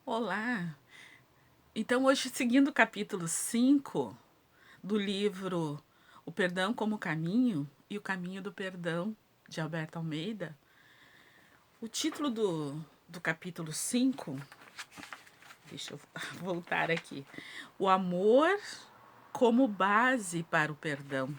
Olá! Então, hoje, seguindo o capítulo 5 do livro O Perdão como Caminho e o Caminho do Perdão, de Alberto Almeida, o título do capítulo 5, deixa eu voltar aqui, o amor como base para o perdão.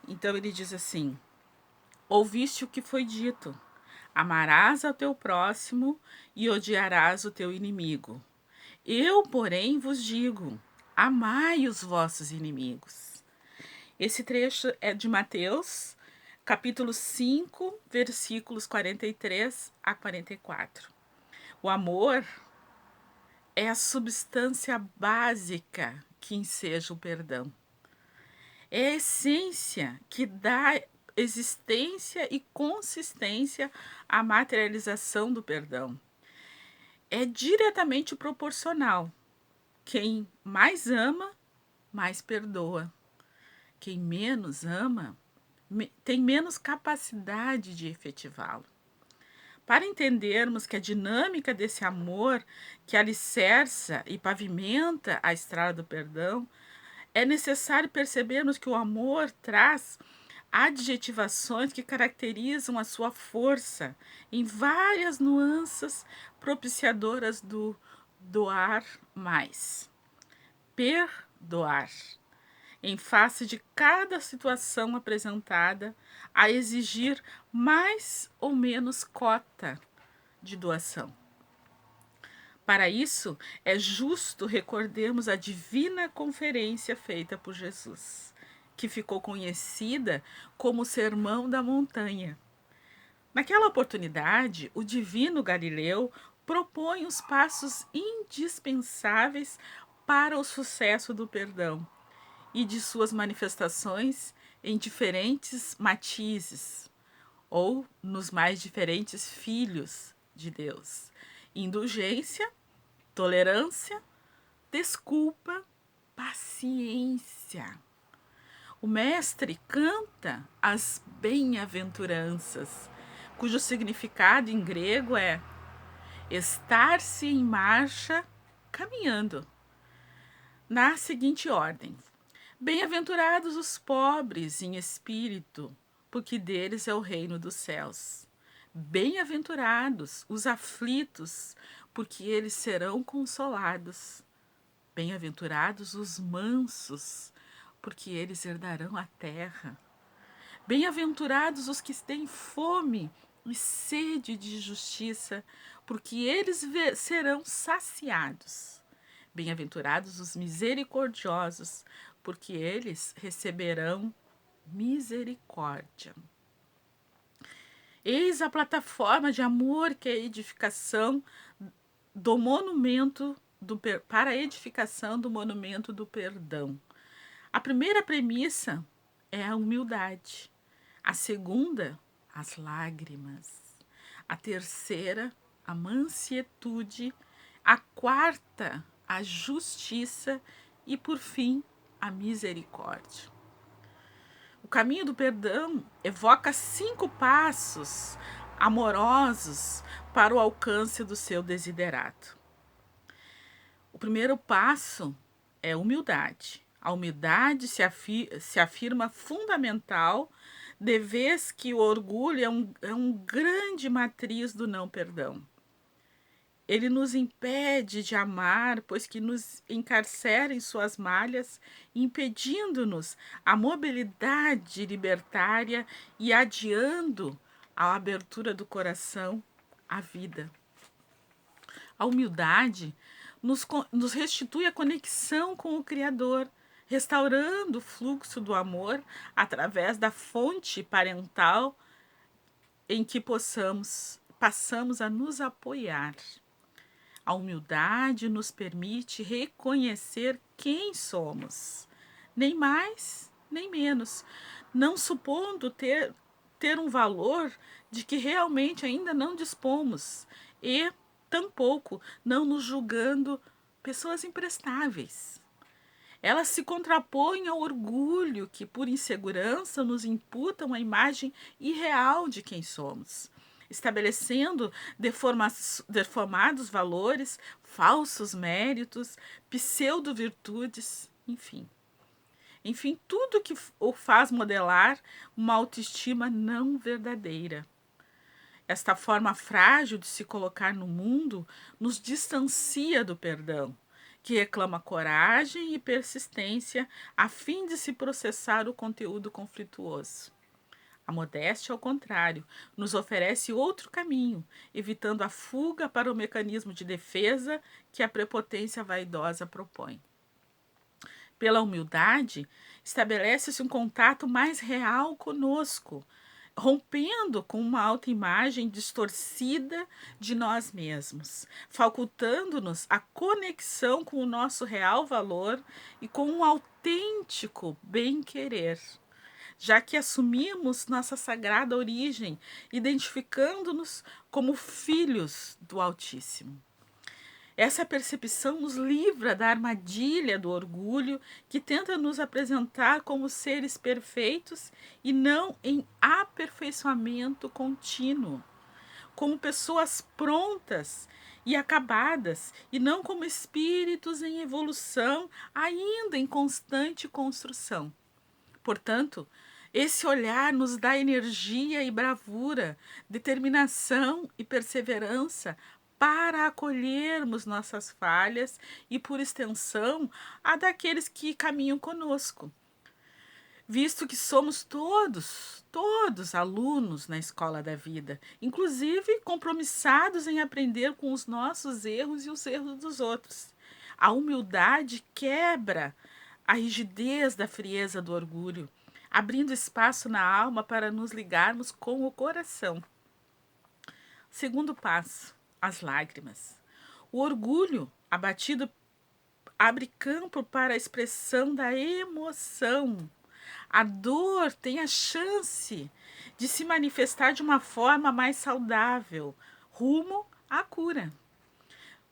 Então, ele diz assim: ouviste o que foi dito, amarás ao teu próximo e odiarás o teu inimigo. Eu, porém, vos digo, amai os vossos inimigos. Esse trecho é de Mateus, capítulo 5, versículos 43 a 44. O amor é a substância básica que enseja o perdão. É a essência que dá existência e consistência à materialização do perdão. É diretamente proporcional. Quem mais ama, mais perdoa. Quem menos ama, tem menos capacidade de efetivá-lo. Para entendermos que a dinâmica desse amor que alicerça e pavimenta a estrada do perdão, é necessário percebermos que o amor traz adjetivações que caracterizam a sua força em várias nuances propiciadoras do doar mais. Perdoar, em face de cada situação apresentada, a exigir mais ou menos cota de doação. Para isso, é justo recordarmos a divina conferência feita por Jesus, que ficou conhecida como o Sermão da Montanha. Naquela oportunidade, o divino Galileu propõe os passos indispensáveis para o sucesso do perdão e de suas manifestações em diferentes matizes, ou nos mais diferentes filhos de Deus: indulgência, tolerância, desculpa, paciência. O mestre canta as bem-aventuranças, cujo significado em grego é estar-se em marcha, caminhando, na seguinte ordem: bem-aventurados os pobres em espírito, porque deles é o reino dos céus. Bem-aventurados os aflitos, porque eles serão consolados. Bem-aventurados os mansos, porque eles herdarão a terra. Bem-aventurados os que têm fome e sede de justiça, porque eles serão saciados. Bem-aventurados os misericordiosos, porque eles receberão misericórdia. Eis a plataforma de amor que é a edificação do monumento para a edificação do monumento do perdão. A primeira premissa é a humildade. A segunda, as lágrimas. A terceira, a mansietude. A quarta, a justiça. E, por fim, a misericórdia. O caminho do perdão evoca 5 passos amorosos para o alcance do seu desiderato. O primeiro passo é humildade. A humildade se afirma fundamental, de vez que o orgulho é um grande matriz do não perdão. Ele nos impede de amar, pois que nos encarcera em suas malhas, impedindo-nos a mobilidade libertária e adiando a abertura do coração à vida. A humildade nos restitui a conexão com o Criador, restaurando o fluxo do amor através da fonte parental em que passamos a nos apoiar. A humildade nos permite reconhecer quem somos, nem mais, nem menos, não supondo ter um valor de que realmente ainda não dispomos e, tampouco, não nos julgando pessoas imprestáveis. Ela se contrapõe ao orgulho que, por insegurança, nos imputa uma imagem irreal de quem somos. estabelecendo deformados valores, falsos méritos, pseudo-virtudes, enfim. Enfim, tudo que o faz modelar uma autoestima não verdadeira. Esta forma frágil de se colocar no mundo nos distancia do perdão, que reclama coragem e persistência a fim de se processar o conteúdo conflituoso. A modéstia, ao contrário, nos oferece outro caminho, evitando a fuga para o mecanismo de defesa que a prepotência vaidosa propõe. Pela humildade, estabelece-se um contato mais real conosco, rompendo com uma autoimagem distorcida de nós mesmos, facultando-nos a conexão com o nosso real valor e com um autêntico bem-querer, já que assumimos nossa sagrada origem, identificando-nos como filhos do Altíssimo. Essa percepção nos livra da armadilha do orgulho que tenta nos apresentar como seres perfeitos e não em aperfeiçoamento contínuo, como pessoas prontas e acabadas, e não como espíritos em evolução, ainda em constante construção. Portanto, esse olhar nos dá energia e bravura, determinação e perseverança para acolhermos nossas falhas e, por extensão, a daqueles que caminham conosco. Visto que somos todos alunos na escola da vida, inclusive compromissados em aprender com os nossos erros e os erros dos outros. A humildade quebra a rigidez da frieza do orgulho, abrindo espaço na alma para nos ligarmos com o coração. Segundo passo, as lágrimas. O orgulho abatido abre campo para a expressão da emoção. A dor tem a chance de se manifestar de uma forma mais saudável, rumo à cura.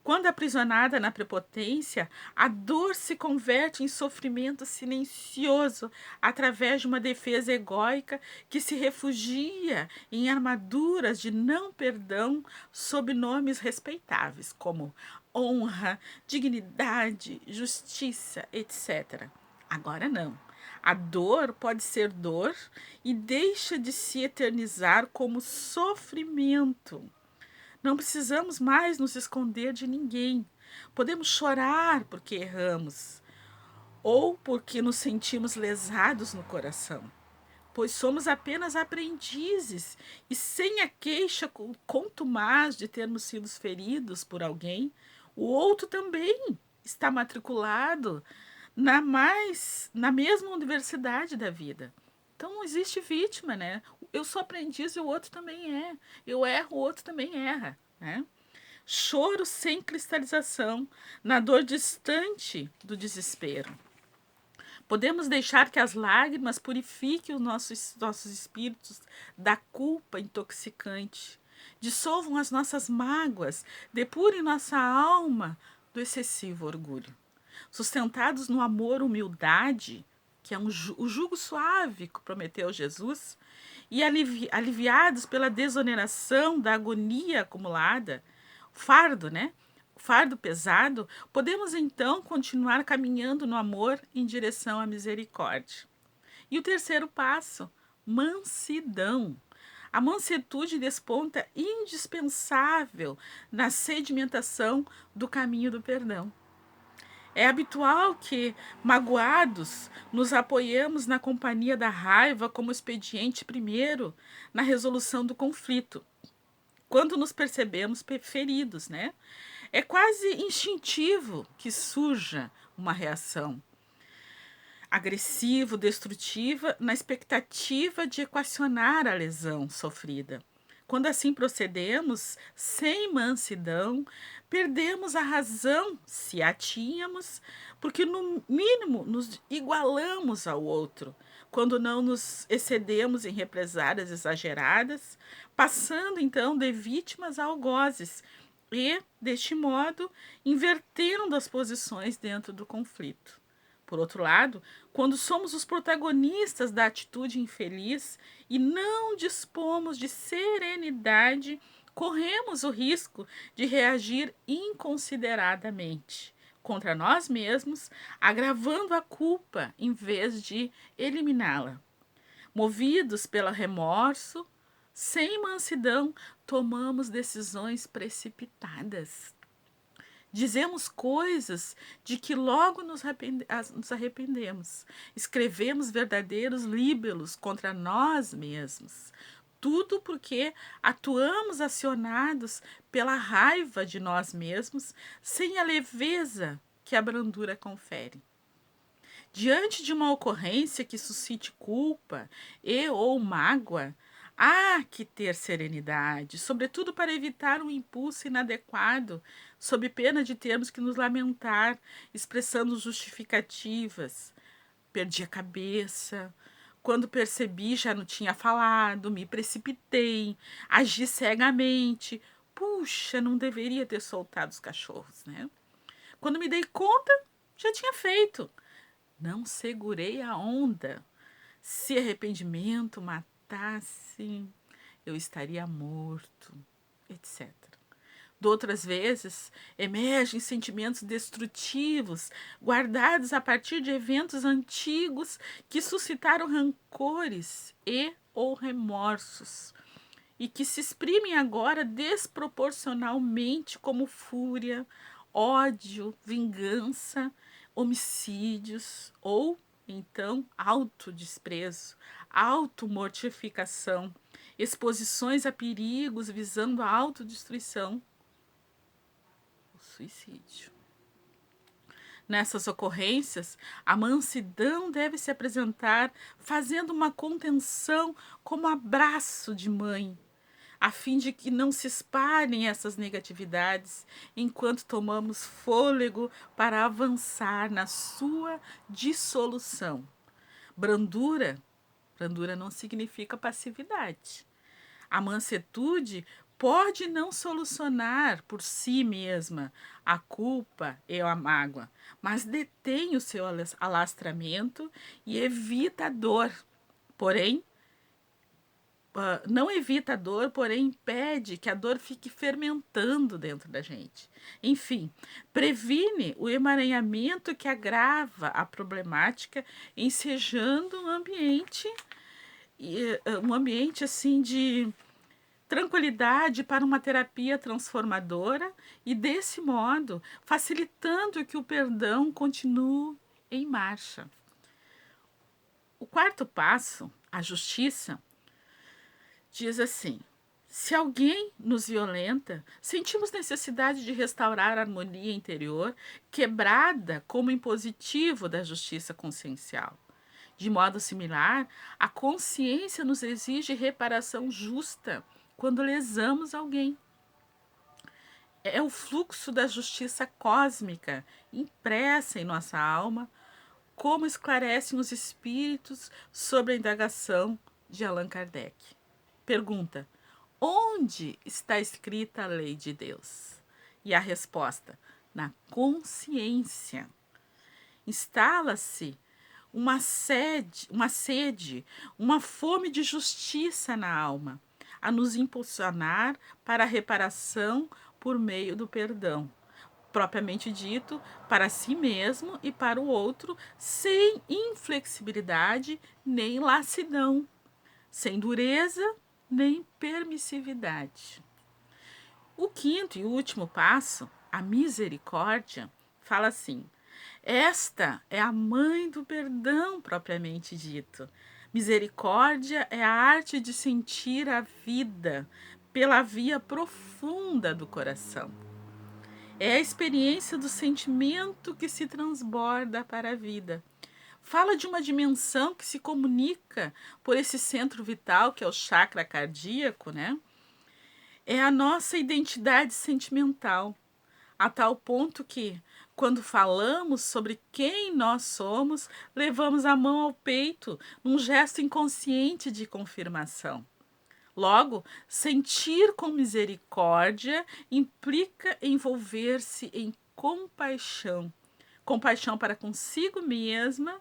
Quando aprisionada na prepotência, a dor se converte em sofrimento silencioso através de uma defesa egóica que se refugia em armaduras de não perdão sob nomes respeitáveis, como honra, dignidade, justiça, etc. Agora não. A dor pode ser dor e deixa de se eternizar como sofrimento. Não precisamos mais nos esconder de ninguém. Podemos chorar porque erramos ou porque nos sentimos lesados no coração, pois somos apenas aprendizes e sem a queixa contumaz de termos sido feridos por alguém, o outro também está matriculado na mesma universidade da vida. Então não existe vítima, né? Eu sou aprendiz e o outro também é. Eu erro, o outro também erra, né? Choro sem cristalização, na dor distante do desespero. Podemos deixar que as lágrimas purifiquem os nossos espíritos da culpa intoxicante, dissolvam as nossas mágoas, depurem nossa alma do excessivo orgulho. Sustentados no amor, humildade, que é o jugo suave que prometeu Jesus, e aliviados pela desoneração da agonia acumulada, fardo, né? Fardo pesado, podemos então continuar caminhando no amor em direção à misericórdia. E o terceiro passo, mansidão. A mansuetude desponta indispensável na sedimentação do caminho do perdão. É habitual que, magoados, nos apoiemos na companhia da raiva como expediente primeiro na resolução do conflito, quando nos percebemos feridos, né? É quase instintivo que surja uma reação agressiva, destrutiva, na expectativa de equacionar a lesão sofrida. Quando assim procedemos, sem mansidão, perdemos a razão, se a tínhamos, porque no mínimo nos igualamos ao outro, quando não nos excedemos em represálias exageradas, passando então de vítimas a algozes e, deste modo, invertendo as posições dentro do conflito. Por outro lado, quando somos os protagonistas da atitude infeliz e não dispomos de serenidade, corremos o risco de reagir inconsideradamente contra nós mesmos, agravando a culpa em vez de eliminá-la. Movidos pelo remorso, sem mansidão, tomamos decisões precipitadas. Dizemos coisas de que logo nos arrependemos. Escrevemos verdadeiros líbelos contra nós mesmos. Tudo porque atuamos acionados pela raiva de nós mesmos, sem a leveza que a brandura confere. Diante de uma ocorrência que suscite culpa e ou mágoa, há que ter serenidade, sobretudo para evitar um impulso inadequado, sob pena de termos que nos lamentar, expressando justificativas. Perdi a cabeça. Quando percebi, já não tinha falado, me precipitei, agi cegamente. Puxa, não deveria ter soltado os cachorros, né? Quando me dei conta, já tinha feito. Não segurei a onda. Se arrependimento matasse, eu estaria morto, etc. De outras vezes, emergem sentimentos destrutivos, guardados a partir de eventos antigos que suscitaram rancores e ou remorsos, e que se exprimem agora desproporcionalmente como fúria, ódio, vingança, homicídios ou então autodesprezo, automortificação, exposições a perigos visando a autodestruição, o suicídio. Nessas ocorrências, a mansidão deve se apresentar fazendo uma contenção como abraço de mãe, a fim de que não se espalhem essas negatividades enquanto tomamos fôlego para avançar na sua dissolução. Brandura, brandura não significa passividade. A mansuetude pode não solucionar por si mesma a culpa e a mágoa, mas detém o seu alastramento e evita a dor. Porém, não evita a dor, porém impede que a dor fique fermentando dentro da gente. Enfim, previne o emaranhamento que agrava a problemática, ensejando um ambiente assim de tranquilidade para uma terapia transformadora e, desse modo, facilitando que o perdão continue em marcha. O quarto passo, a justiça, diz assim: se alguém nos violenta, sentimos necessidade de restaurar a harmonia interior, quebrada como impositivo da justiça consciencial. De modo similar, a consciência nos exige reparação justa quando lesamos alguém. É o fluxo da justiça cósmica impressa em nossa alma, como esclarecem os espíritos sobre a indagação de Allan Kardec. Pergunta: onde está escrita a lei de Deus? E a resposta: na consciência. Instala-se uma sede, uma fome de justiça na alma, a nos impulsionar para a reparação por meio do perdão, propriamente dito, para si mesmo e para o outro, sem inflexibilidade nem lassidão, sem dureza nem permissividade. O quinto e último passo, a misericórdia, fala assim: esta é a mãe do perdão propriamente dito. Misericórdia é a arte de sentir a vida pela via profunda do coração. É a experiência do sentimento que se transborda para a vida. Fala de uma dimensão que se comunica por esse centro vital, que é o chakra cardíaco, né? É a nossa identidade sentimental, a tal ponto que, quando falamos sobre quem nós somos, levamos a mão ao peito num gesto inconsciente de confirmação. Logo, sentir com misericórdia implica envolver-se em compaixão, compaixão para consigo mesma,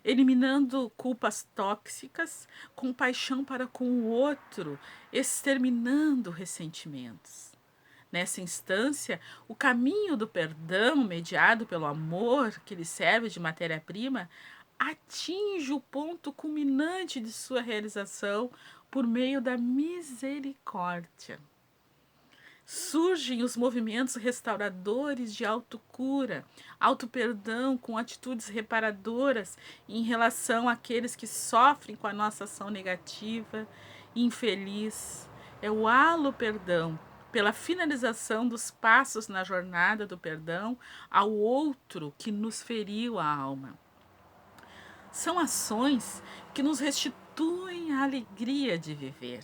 eliminando culpas tóxicas, compaixão para com o outro, exterminando ressentimentos. Nessa instância, o caminho do perdão, mediado pelo amor que lhe serve de matéria-prima, atinge o ponto culminante de sua realização por meio da misericórdia. Surgem os movimentos restauradores de autocura, autoperdão com atitudes reparadoras em relação àqueles que sofrem com a nossa ação negativa e infeliz. É o halo perdão, pela finalização dos passos na jornada do perdão ao outro que nos feriu a alma. São ações que nos restituem a alegria de viver,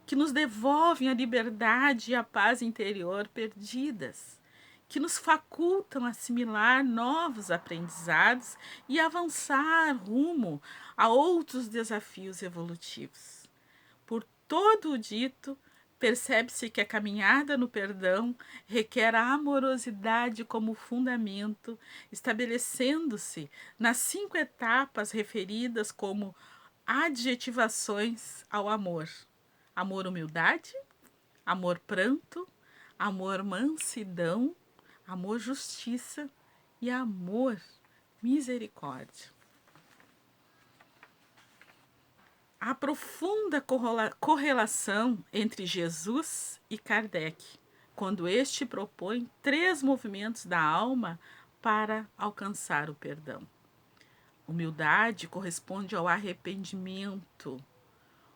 que nos devolvem a liberdade e a paz interior perdidas, que nos facultam assimilar novos aprendizados e avançar rumo a outros desafios evolutivos. Por todo o dito, percebe-se que a caminhada no perdão requer a amorosidade como fundamento, estabelecendo-se nas 5 etapas referidas como adjetivações ao amor: amor humildade, amor pranto, amor mansidão, amor justiça e amor misericórdia. A profunda correlação entre Jesus e Kardec, quando este propõe 3 movimentos da alma para alcançar o perdão. Humildade corresponde ao arrependimento.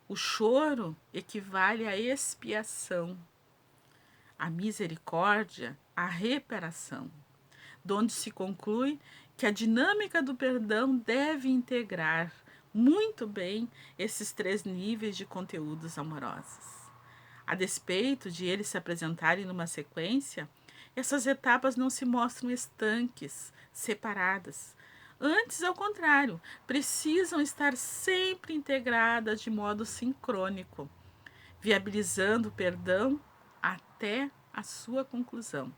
O choro equivale à expiação. A misericórdia, à reparação, donde se conclui que a dinâmica do perdão deve integrar muito bem esses 3 níveis de conteúdos amorosos. A despeito de eles se apresentarem numa sequência, essas etapas não se mostram estanques, separadas. Antes, ao contrário, precisam estar sempre integradas de modo sincrônico, viabilizando o perdão até a sua conclusão.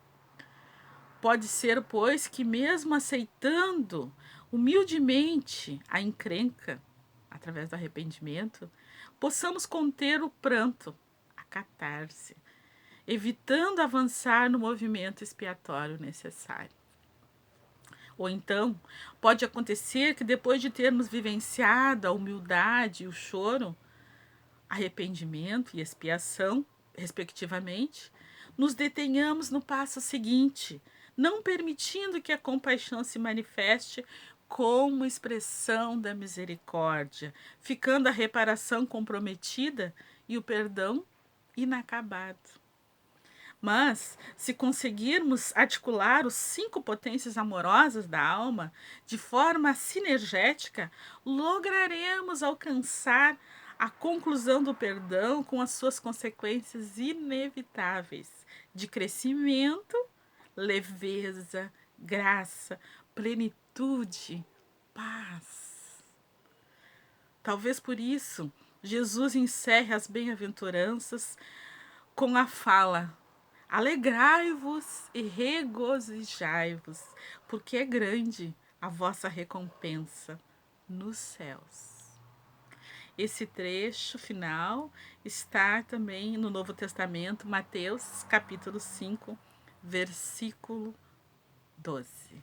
Pode ser, pois, que mesmo aceitando humildemente a encrenca, através do arrependimento, possamos conter o pranto, a catarse, evitando avançar no movimento expiatório necessário. Ou então, pode acontecer que depois de termos vivenciado a humildade e o choro, arrependimento e expiação, respectivamente, nos detenhamos no passo seguinte, não permitindo que a compaixão se manifeste como expressão da misericórdia, ficando a reparação comprometida e o perdão inacabado. Mas, se conseguirmos articular os 5 potências amorosas da alma de forma sinergética, lograremos alcançar a conclusão do perdão com as suas consequências inevitáveis de crescimento, leveza, graça, plenitude, paz. Talvez por isso, Jesus encerre as bem-aventuranças com a fala: alegrai-vos e regozijai-vos, porque é grande a vossa recompensa nos céus. Esse trecho final está também no Novo Testamento, Mateus, capítulo 5, versículo 12.